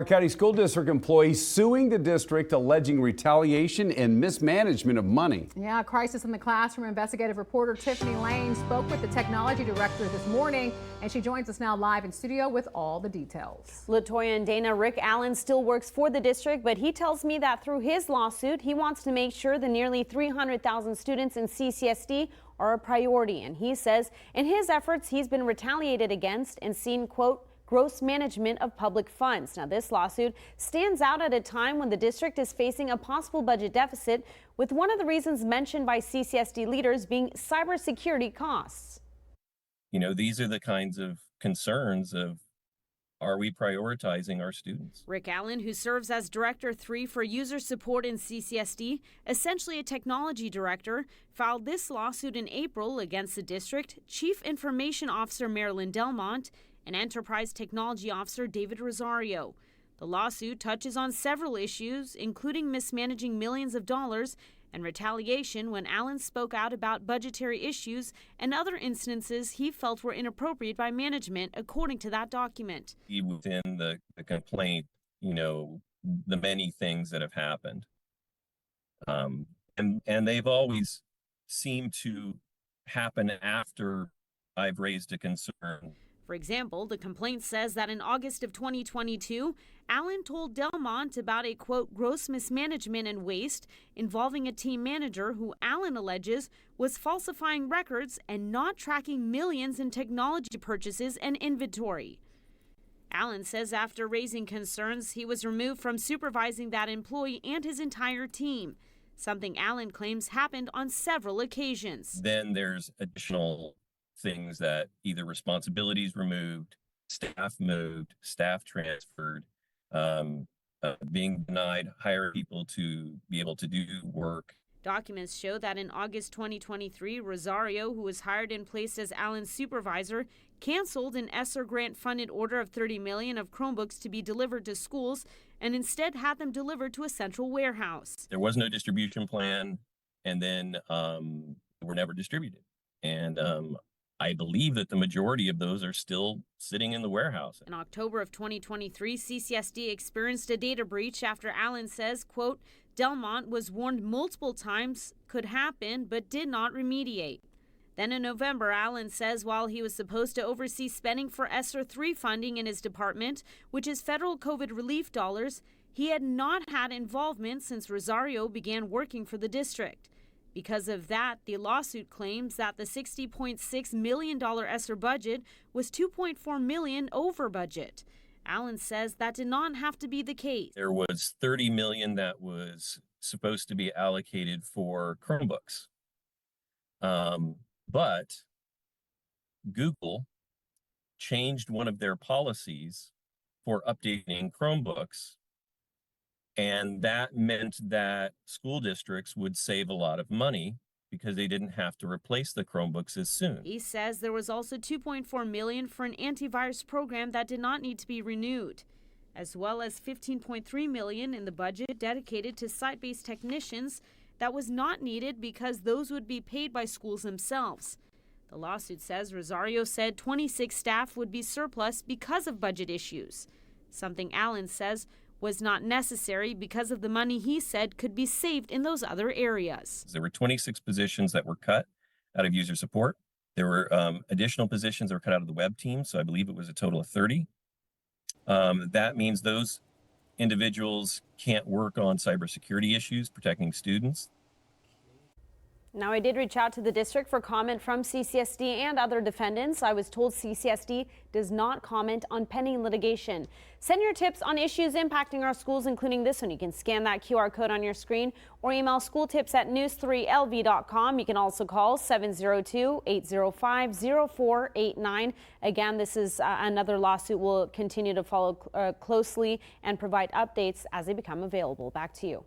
County School District employees suing the district alleging retaliation and mismanagement of money. Yeah, crisis in the classroom. Investigative reporter Tiffany Lane spoke with the technology director this morning, and she joins us now live in studio with all the details. LaToya and Dana, Rick Allen still works for the district, but he tells me that through his lawsuit, he wants to make sure the nearly 300,000 students in CCSD are a priority. And he says in his efforts, he's been retaliated against and seen, quote, gross management of public funds. Now, this lawsuit stands out at a time when the district is facing a possible budget deficit, with one of the reasons mentioned by CCSD leaders being cybersecurity costs. You know, these are the kinds of concerns of, are we prioritizing our students? Rick Allen, who serves as Director 3 for User Support in CCSD, essentially a technology director, filed this lawsuit in April against the district Chief Information Officer Marilyn Delmont and Enterprise Technology Officer David Rosario. The lawsuit touches on several issues, including mismanaging millions of dollars and retaliation when Allen spoke out about budgetary issues and other instances he felt were inappropriate by management, according to that document. Within the complaint, you know, the many things that have happened. And they've always seemed to happen after I've raised a concern. For example, the complaint says that in August of 2022, Allen told Delmont about a, quote, gross mismanagement and waste involving a team manager who Allen alleges was falsifying records and not tracking millions in technology purchases and inventory. Allen says after raising concerns, he was removed from supervising that employee and his entire team, something Allen claims happened on several occasions. Then there's additional things that either responsibilities removed, staff moved, staff transferred, being denied hire people to be able to do work. Documents show that in August 2023, Rosario, who was hired and placed as Allen's supervisor, canceled an ESSER grant-funded order of $30 million of Chromebooks to be delivered to schools and instead had them delivered to a central warehouse. There was no distribution plan, and then were never distributed. And I believe that the majority of those are still sitting in the warehouse. In October of 2023, CCSD experienced a data breach after Allen says, quote, Delmont was warned multiple times could happen but did not remediate. Then in November, Allen says while he was supposed to oversee spending for ESSER 3 funding in his department, which is federal COVID relief dollars, he had not had involvement since Rosario began working for the district. Because of that, the lawsuit claims that the $60.6 million ESSER budget was $2.4 million over budget. Allen says that did not have to be the case. There was $30 million that was supposed to be allocated for Chromebooks. But Google changed one of their policies for updating Chromebooks. And that meant that school districts would save a lot of money because they didn't have to replace the Chromebooks as soon. He says there was also $2.4 million for an antivirus program that did not need to be renewed, as well as $15.3 million in the budget dedicated to site-based technicians that was not needed because those would be paid by schools themselves. The lawsuit says Rosario said 26 staff would be surplus because of budget issues, something Allen says was not necessary because of the money he said could be saved in those other areas. There were 26 positions that were cut out of user support. There were additional positions that were cut out of the web team, so I believe it was a total of 30. That means those individuals can't work on cybersecurity issues, protecting students. Now, I did reach out to the district for comment from CCSD and other defendants. I was told CCSD does not comment on pending litigation. Send your tips on issues impacting our schools, including this one. You can scan that QR code on your screen or email schooltips@news3lv.com. You can also call 702-805-0489. Again, this is another lawsuit. We'll continue to follow closely and provide updates as they become available. Back to you.